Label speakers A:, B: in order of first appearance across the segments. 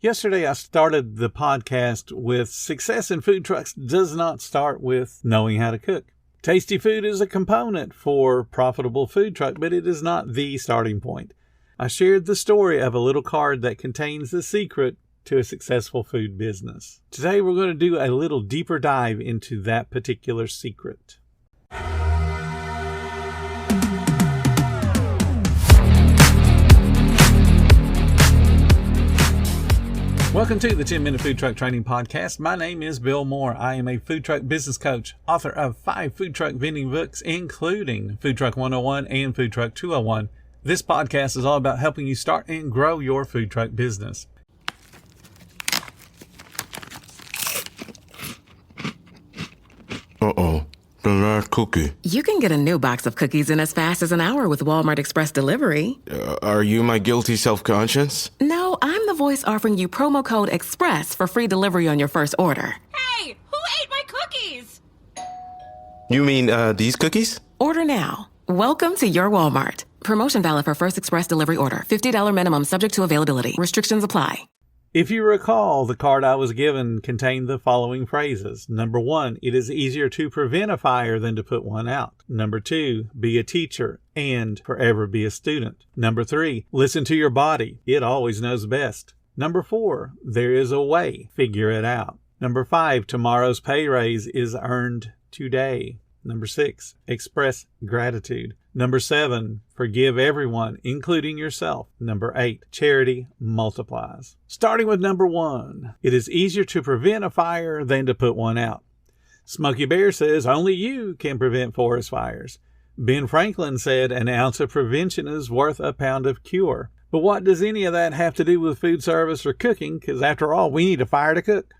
A: Yesterday, I started the podcast with success in food trucks does not start with knowing how to cook. Tasty food is a component for profitable food truck, but it is not the starting point. I shared the story of a little card that contains the secret to a successful food business. Today, we're going to do a little deeper dive into that particular secret. Welcome to the 10-Minute Food Truck Training Podcast. My name is Bill Moore. I am a food truck business coach, author of 5 food truck vending books, including Food Truck 101 and Food Truck 201. This podcast is all about helping you start and grow your food truck business.
B: Uh-oh. The last cookie.
C: You can get a new box of cookies in as fast as an hour with Walmart Express Delivery.
B: Are you my guilty self-conscience?
C: No, I'm the voice offering you promo code EXPRESS for free delivery on your first order.
D: Hey, who ate my cookies?
B: You mean, these cookies?
C: Order now. Welcome to your Walmart. Promotion valid for first express delivery order. $50 minimum subject to availability. Restrictions apply.
A: If you recall, the card I was given contained the following phrases. Number 1, it is easier to prevent a fire than to put one out. Number 2, be a teacher and forever be a student. Number 3, listen to your body. It always knows best. Number 4, there is a way. Figure it out. Number 5, tomorrow's pay raise is earned today. Number 6, express gratitude. Number 7, forgive everyone, including yourself. Number 8, charity multiplies. Starting with number 1, it is easier to prevent a fire than to put one out. Smokey Bear says only you can prevent forest fires. Ben Franklin said an ounce of prevention is worth a pound of cure. But what does any of that have to do with food service or cooking? Because after all, we need a fire to cook.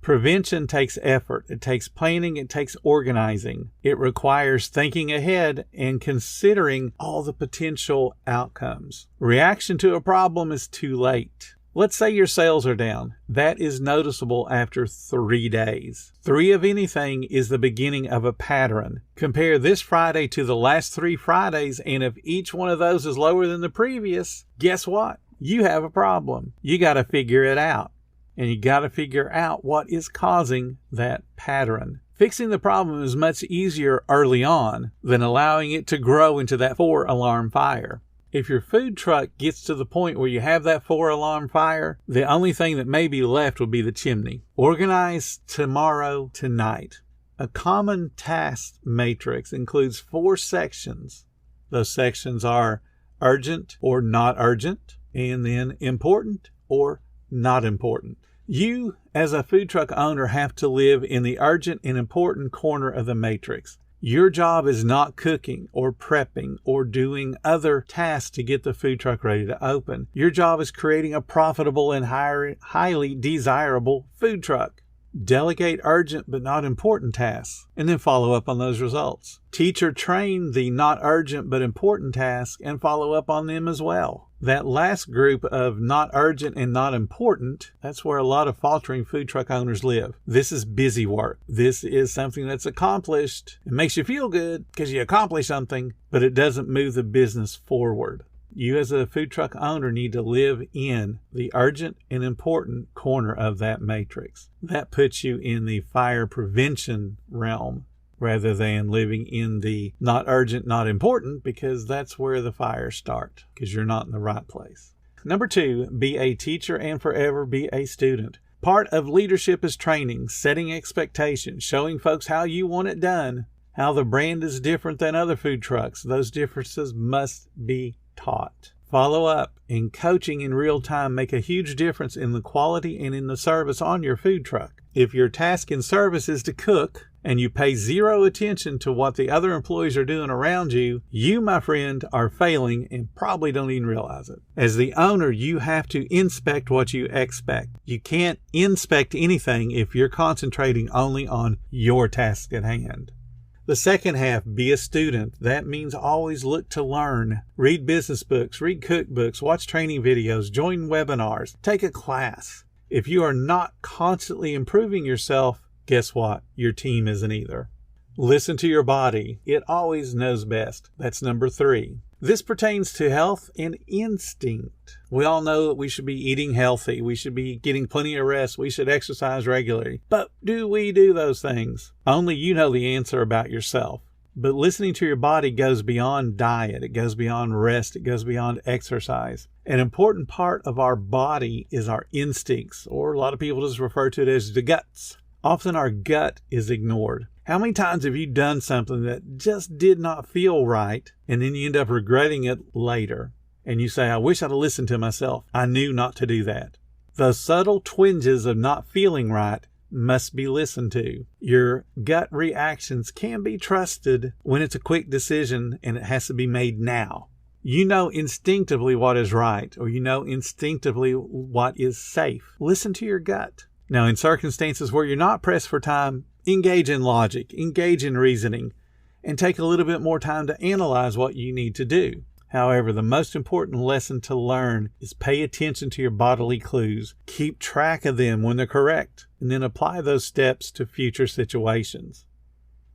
A: Prevention takes effort. It takes planning. It takes organizing. It requires thinking ahead and considering all the potential outcomes. Reaction to a problem is too late. Let's say your sales are down. That is noticeable after 3 days. 3 of anything is the beginning of a pattern. Compare this Friday to the last 3 Fridays, and if each one of those is lower than the previous, guess what? You have a problem. You got to figure it out. And you got to figure out what is causing that pattern. Fixing the problem is much easier early on than allowing it to grow into that 4-alarm fire. If your food truck gets to the point where you have that 4-alarm fire, the only thing that may be left will be the chimney. Organize tomorrow tonight. A common task matrix includes 4 sections. Those sections are urgent or not urgent, and then important or not important. You, as a food truck owner, have to live in the urgent and important corner of the matrix. Your job is not cooking or prepping or doing other tasks to get the food truck ready to open. Your job is creating a profitable and highly desirable food truck. Delegate urgent but not important tasks, and then follow up on those results. Teach or train the not urgent but important tasks and follow up on them as well. That last group of not urgent and not important, that's where a lot of faltering food truck owners live. This is busy work. This is something that's accomplished. It makes you feel good because you accomplished something, but it doesn't move the business forward. You as a food truck owner need to live in the urgent and important corner of that matrix. That puts you in the fire prevention realm rather than living in the not urgent, not important, because that's where the fires start, because you're not in the right place. Number 2, be a teacher and forever be a student. Part of leadership is training, setting expectations, showing folks how you want it done, how the brand is different than other food trucks. Those differences must be taught. Follow up and coaching in real time make a huge difference in the quality and in the service on your food truck. If your task in service is to cook and you pay 0 attention to what the other employees are doing around you, you, my friend, are failing and probably don't even realize it. As the owner, you have to inspect what you expect. You can't inspect anything if you're concentrating only on your task at hand. The second half, be a student. That means always look to learn. Read business books, read cookbooks, watch training videos, join webinars, take a class. If you are not constantly improving yourself, guess what? Your team isn't either. Listen to your body. It always knows best. That's number 3. This pertains to health and instinct. We all know that we should be eating healthy. We should be getting plenty of rest. We should exercise regularly. But do we do those things? Only you know the answer about yourself. But listening to your body goes beyond diet. It goes beyond rest. It goes beyond exercise. An important part of our body is our instincts, or a lot of people just refer to it as the guts. Often our gut is ignored. How many times have you done something that just did not feel right, and then you end up regretting it later? And you say, I wish I'd have listened to myself. I knew not to do that. The subtle twinges of not feeling right must be listened to. Your gut reactions can be trusted when it's a quick decision and it has to be made now. You know instinctively what is right, or you know instinctively what is safe. Listen to your gut. Now, in circumstances where you're not pressed for time, engage in logic, engage in reasoning, and take a little bit more time to analyze what you need to do. However, the most important lesson to learn is pay attention to your bodily clues. Keep track of them when they're correct, and then apply those steps to future situations.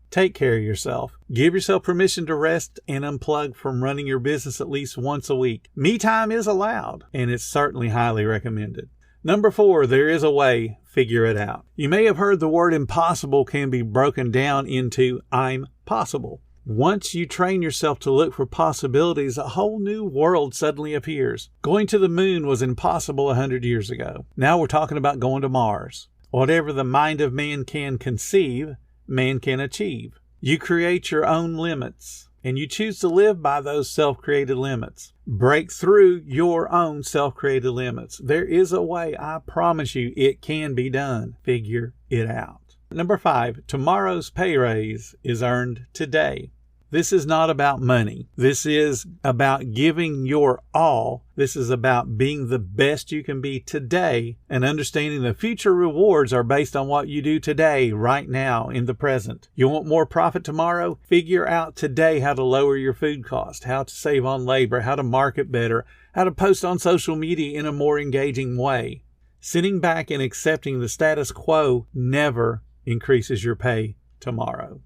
A: Take care of yourself. Give yourself permission to rest and unplug from running your business at least once a week. Me time is allowed, and it's certainly highly recommended. Number 4, there is a way. Figure it out. You may have heard the word impossible can be broken down into I'm possible. Once you train yourself to look for possibilities, a whole new world suddenly appears. Going to the moon was impossible 100 years ago. Now we're talking about going to Mars. Whatever the mind of man can conceive, man can achieve. You create your own limits, and you choose to live by those self-created limits. Break through your own self-created limits. There is a way. I promise you it can be done. Figure it out. Number 5, tomorrow's pay raise is earned today. This is not about money. This is about giving your all. This is about being the best you can be today and understanding the future rewards are based on what you do today, right now, in the present. You want more profit tomorrow? Figure out today how to lower your food cost, how to save on labor, how to market better, how to post on social media in a more engaging way. Sitting back and accepting the status quo never increases your pay tomorrow.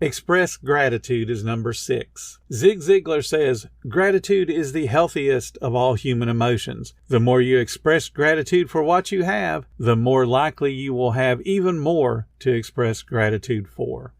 A: Express gratitude is number 6. Zig Ziglar says, gratitude is the healthiest of all human emotions. The more you express gratitude for what you have, the more likely you will have even more to express gratitude for.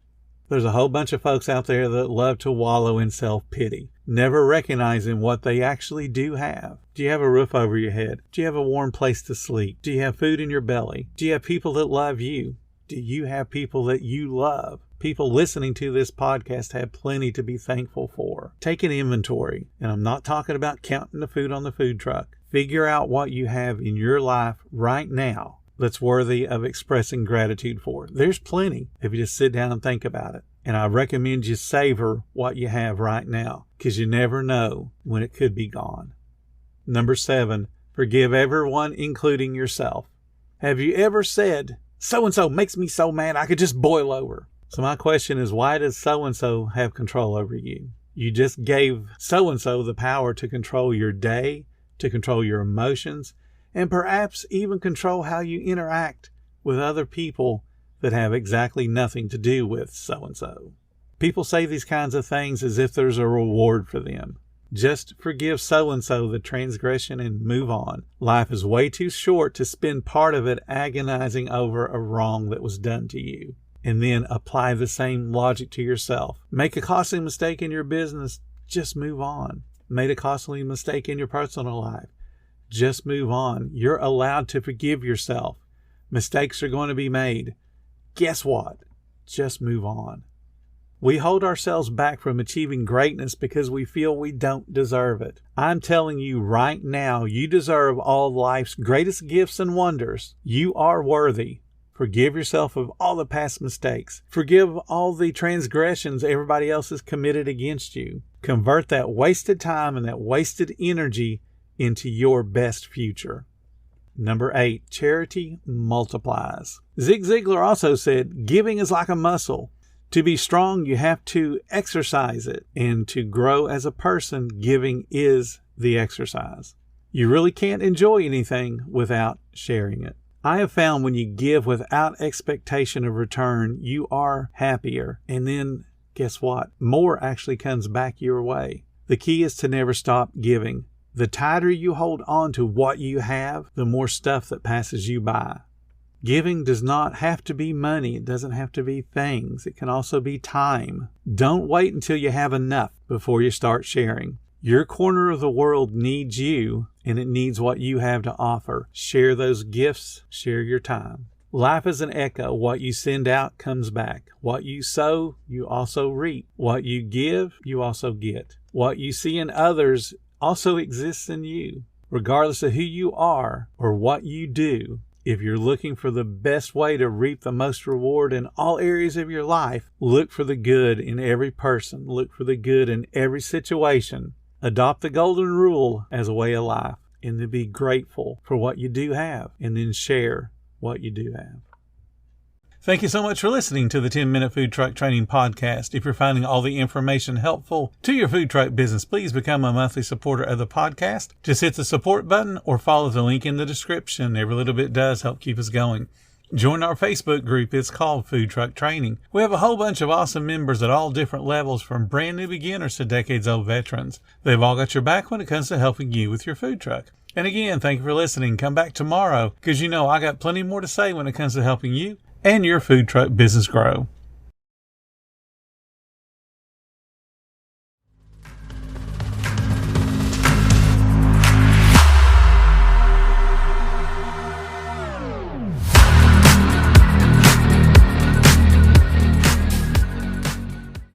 A: There's a whole bunch of folks out there that love to wallow in self-pity, never recognizing what they actually do have. Do you have a roof over your head? Do you have a warm place to sleep? Do you have food in your belly? Do you have people that love you? Do you have people that you love? People listening to this podcast have plenty to be thankful for. Take an inventory, and I'm not talking about counting the food on the food truck. Figure out what you have in your life right now that's worthy of expressing gratitude for. There's plenty if you just sit down and think about it. And I recommend you savor what you have right now, because you never know when it could be gone. Number 7, forgive everyone, including yourself. Have you ever said, so-and-so makes me so mad I could just boil over? So my question is, why does so-and-so have control over you? You just gave so-and-so the power to control your day, to control your emotions, and perhaps even control how you interact with other people that have exactly nothing to do with so-and-so. People say these kinds of things as if there's a reward for them. Just forgive so-and-so the transgression and move on. Life is way too short to spend part of it agonizing over a wrong that was done to you. And then apply the same logic to yourself. Make a costly mistake in your business, just move on. Made a costly mistake in your personal life, just move on. You're allowed to forgive yourself. Mistakes are going to be made. Guess what? Just move on. We hold ourselves back from achieving greatness because we feel we don't deserve it. I'm telling you right now, you deserve all life's greatest gifts and wonders. You are worthy. Forgive yourself of all the past mistakes. Forgive all the transgressions everybody else has committed against you. Convert that wasted time and that wasted energy into your best future. Number 8, charity multiplies. Zig Ziglar also said, giving is like a muscle. To be strong, you have to exercise it. And to grow as a person, giving is the exercise. You really can't enjoy anything without sharing it. I have found when you give without expectation of return, you are happier. And then, guess what? More actually comes back your way. The key is to never stop giving. The tighter you hold on to what you have, the more stuff that passes you by. Giving does not have to be money. It doesn't have to be things. It can also be time. Don't wait until you have enough before you start sharing. Your corner of the world needs you, and it needs what you have to offer. Share those gifts. Share your time. Life is an echo. What you send out comes back. What you sow, you also reap. What you give, you also get. What you see in others also exists in you. Regardless of who you are or what you do, if you're looking for the best way to reap the most reward in all areas of your life, look for the good in every person. Look for the good in every situation. Adopt the golden rule as a way of life, and then be grateful for what you do have, and then share what you do have. Thank you so much for listening to the 10-Minute Food Truck Training Podcast. If you're finding all the information helpful to your food truck business, please become a monthly supporter of the podcast. Just hit the support button or follow the link in the description. Every little bit does help keep us going. Join our Facebook group. It's called Food Truck Training. We have a whole bunch of awesome members at all different levels, from brand new beginners to decades-old veterans. They've all got your back when it comes to helping you with your food truck. And again, thank you for listening. Come back tomorrow, because I got plenty more to say when it comes to helping you and your food truck business grow.